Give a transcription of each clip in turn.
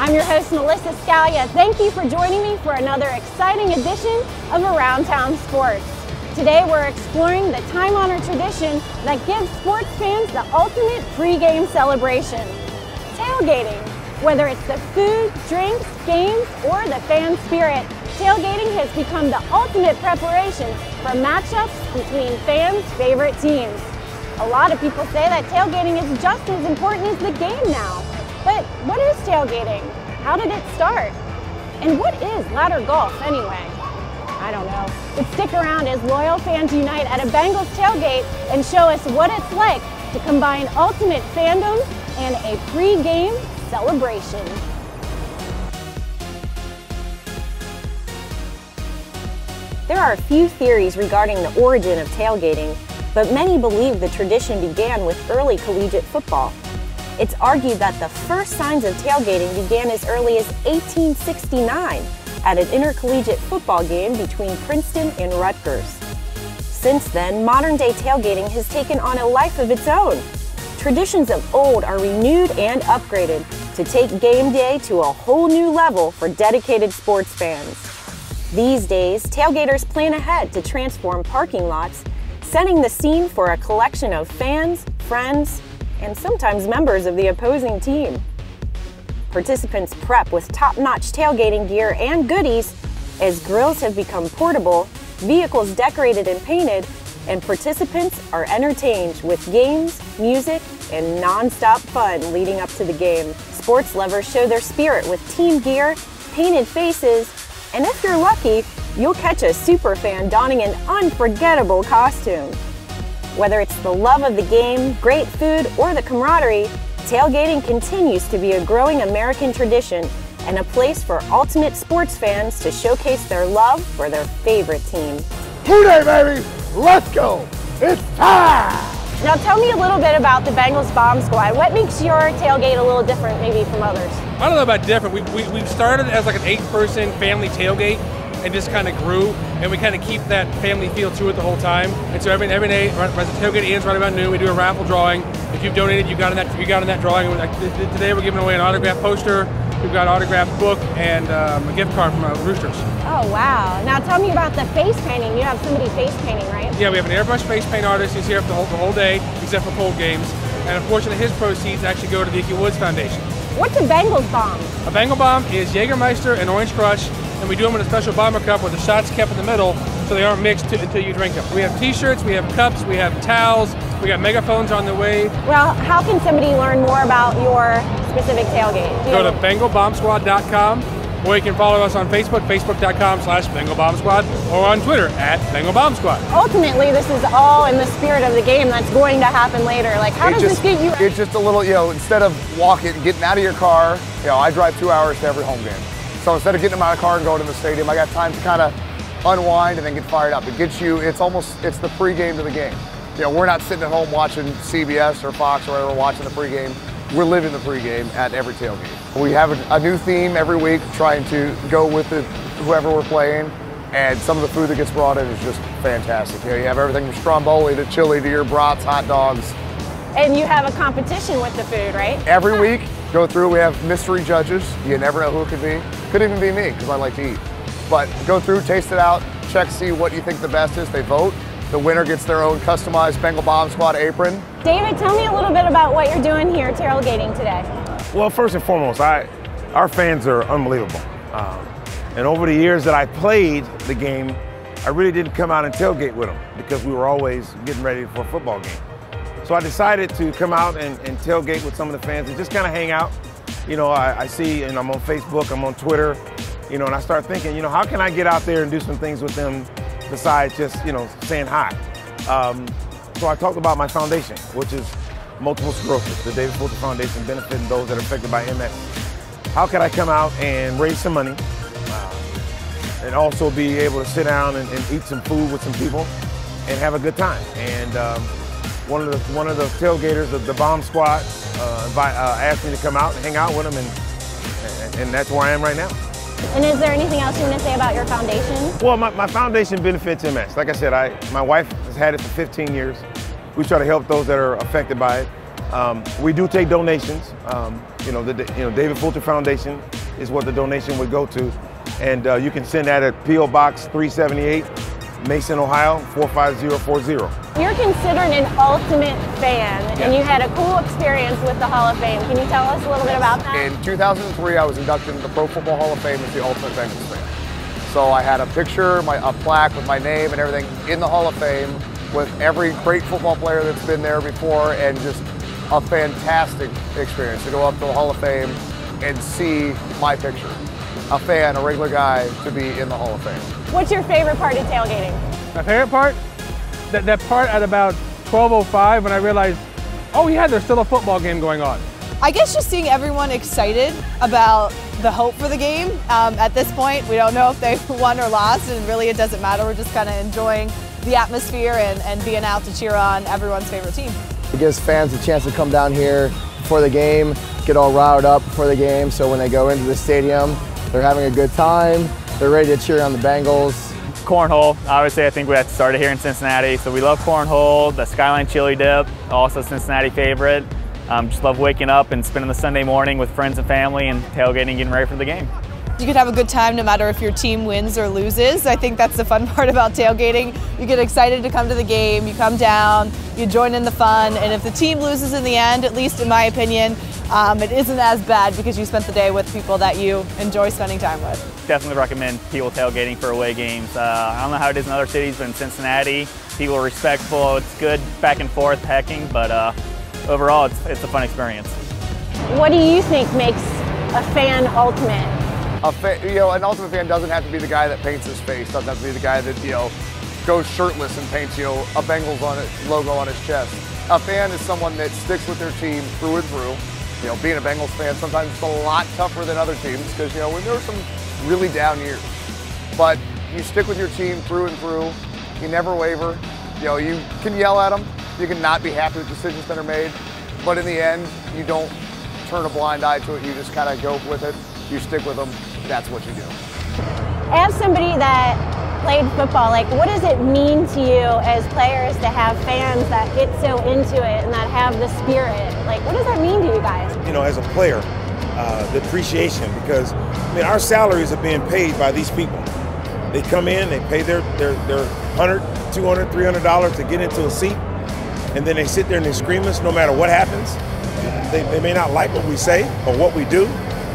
I'm your host, Melissa Scalia. Thank you for joining me for another exciting edition of Around Town Sports. Today we're exploring the time-honored tradition that gives sports fans the ultimate pre-game celebration, tailgating. Whether it's the food, drinks, games, or the fan spirit, tailgating has become the ultimate preparation for matchups between fans' favorite teams. A lot of people say that tailgating is just as important as the game now. But what is tailgating? How did it start? And what is ladder golf anyway? I don't know. But stick around as loyal fans unite at a Bengals tailgate and show us what it's like to combine ultimate fandom and a pre-game celebration. There are a few theories regarding the origin of tailgating, but many believe the tradition began with early collegiate football. It's argued that the first signs of tailgating began as early as 1869 at an intercollegiate football game between Princeton and Rutgers. Since then, modern-day tailgating has taken on a life of its own. Traditions of old are renewed and upgraded to take game day to a whole new level for dedicated sports fans. These days, tailgaters plan ahead to transform parking lots, setting the scene for a collection of fans, friends, and sometimes members of the opposing team. Participants prep with top-notch tailgating gear and goodies as grills have become portable, vehicles decorated and painted, and participants are entertained with games, music, and non-stop fun leading up to the game. Sports lovers show their spirit with team gear, painted faces, and if you're lucky, you'll catch a super fan donning an unforgettable costume. Whether it's the love of the game, great food, or the camaraderie, tailgating continues to be a growing American tradition and a place for ultimate sports fans to showcase their love for their favorite team. Hooday, baby! Let's go! It's time! Now tell me a little bit about the Bengals Bomb Squad. What makes your tailgate a little different maybe from others? I don't know about different. We've started as like an 8-person family tailgate and just kind of grew, and we kind of keep that family feel to it the whole time. And so every day, as the tailgate ends right about noon, we do a raffle drawing. If you've donated, you got in that drawing. Like today, we're giving away an autographed poster. We've got an autographed book and a gift card from Roosters. Oh wow! Now tell me about the face painting. You have somebody face painting, right? Yeah, we have an airbrush face paint artist who's here for the whole day, except for cold games. And a portion of his proceeds actually go to the Icky Woods Foundation. What's a Bengals bomb? A Bengal bomb is Jägermeister and Orange Crush, and we do them in a special bomber cup where the shot's kept in the middle so they aren't mixed until you drink them. We have t-shirts, we have cups, we have towels, we got megaphones on the way. Well, how can somebody learn more about your specific tailgate? Go to bengalbombsquad.com, or you can follow us on Facebook, facebook.com/bengalbombsquad, or on Twitter @bengalbombsquad. Ultimately, this is all in the spirit of the game that's going to happen later. Like, how does this get you? It's just a little, instead of getting out of your car, I drive 2 hours to every home game. So instead of getting in my car and going to the stadium, I got time to kind of unwind and then get fired up. It gets you, it's the pregame to the game. We're not sitting at home watching CBS or Fox or whatever, watching the pregame. We're living the pregame at every tailgate. We have a new theme every week, trying to go with whoever we're playing, and some of the food that gets brought in is just fantastic. You have everything from stromboli to chili to your brats, hot dogs. And you have a competition with the food, right? Every week, go through, we have mystery judges. You never know who it could be. Could even be me, because I like to eat. But go through, taste it out, check, see what you think the best is. They vote. The winner gets their own customized Bengal Bomb Squad apron. David, tell me a little bit about what you're doing here tailgating today. Well, first and foremost, our fans are unbelievable. And over the years that I played the game, I really didn't come out and tailgate with them because we were always getting ready for a football game. So I decided to come out and tailgate with some of the fans and just kind of hang out. I see, and I'm on Facebook, I'm on Twitter, and I start thinking, how can I get out there and do some things with them besides just, saying hi? So I talked about my foundation, which is multiple sclerosis, the David Fulton Foundation, benefiting those that are affected by MS. How could I come out and raise some money and also be able to sit down and eat some food with some people and have a good time? And one of the tailgaters of the Bomb Squad asked me to come out and hang out with them, and that's where I am right now. And is there anything else you want to say about your foundation? Well, my foundation benefits MS. Like I said, my wife has had it for 15 years. We try to help those that are affected by it. We do take donations. David Fulton Foundation is what the donation would go to. And you can send that at P.O. Box 378, Mason, Ohio, 45040. You're considered an ultimate fan, and you had a cool experience with the Hall of Fame. Can you tell us a little bit about that? In 2003, I was inducted into the Pro Football Hall of Fame as the ultimate Bengals fan. So I had a picture, a plaque with my name and everything in the Hall of Fame with every great football player that's been there before, and just a fantastic experience to go up to the Hall of Fame and see my picture. A fan, a regular guy, to be in the Hall of Fame. What's your favorite part of tailgating? My favorite part? That part at about 12:05 when I realized, oh yeah, there's still a football game going on. I guess just seeing everyone excited about the hope for the game. At this point, we don't know if they won or lost, and really it doesn't matter. We're just kind of enjoying the atmosphere and being out to cheer on everyone's favorite team. It gives fans a chance to come down here before the game, get all riled up before the game, so when they go into the stadium, they're having a good time, they're ready to cheer on the Bengals. Cornhole, obviously I think we had to start it here in Cincinnati, so we love cornhole, the Skyline chili dip, also Cincinnati favorite. Just love waking up and spending the Sunday morning with friends and family and tailgating, getting ready for the game. You could have a good time no matter if your team wins or loses. I think that's the fun part about tailgating. You get excited to come to the game, you come down, you join in the fun, and if the team loses in the end, at least in my opinion, it isn't as bad because you spent the day with people that you enjoy spending time with. Definitely recommend people tailgating for away games. I don't know how it is in other cities, but in Cincinnati, people are respectful. It's good back and forth hecking, but overall, it's a fun experience. What do you think makes a fan ultimate? An ultimate fan doesn't have to be the guy that paints his face, doesn't have to be the guy that, goes shirtless and paints, a Bengals logo on his chest. A fan is someone that sticks with their team through and through. Being a Bengals fan, sometimes it's a lot tougher than other teams because, when there are some really down years. But you stick with your team through and through. You never waver. You can yell at them. You can not be happy with decisions that are made. But in the end, you don't turn a blind eye to it. You just kind of go with it. You stick with them. That's what you do. As somebody that played football, what does it mean to you as players to have fans that get so into it and that have the spirit? What does that mean to you guys? As a player, the appreciation, because our salaries are being paid by these people. They come in, they pay their $100, $200, $300 to get into a seat, and then they sit there and they scream us no matter what happens. They may not like what we say or what we do,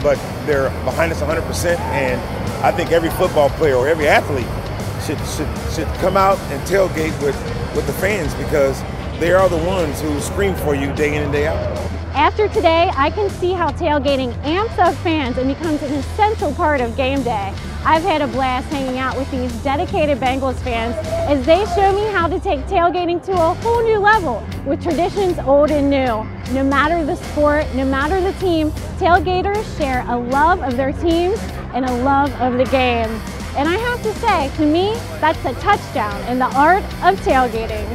but they're behind us 100%, and I think every football player or every athlete should come out and tailgate with the fans, because they are the ones who scream for you day in and day out. After today, I can see how tailgating amps up fans and becomes an essential part of game day. I've had a blast hanging out with these dedicated Bengals fans as they show me how to take tailgating to a whole new level with traditions old and new. No matter the sport, no matter the team, tailgaters share a love of their teams and a love of the game. And I have to say, to me, that's a touchdown in the art of tailgating.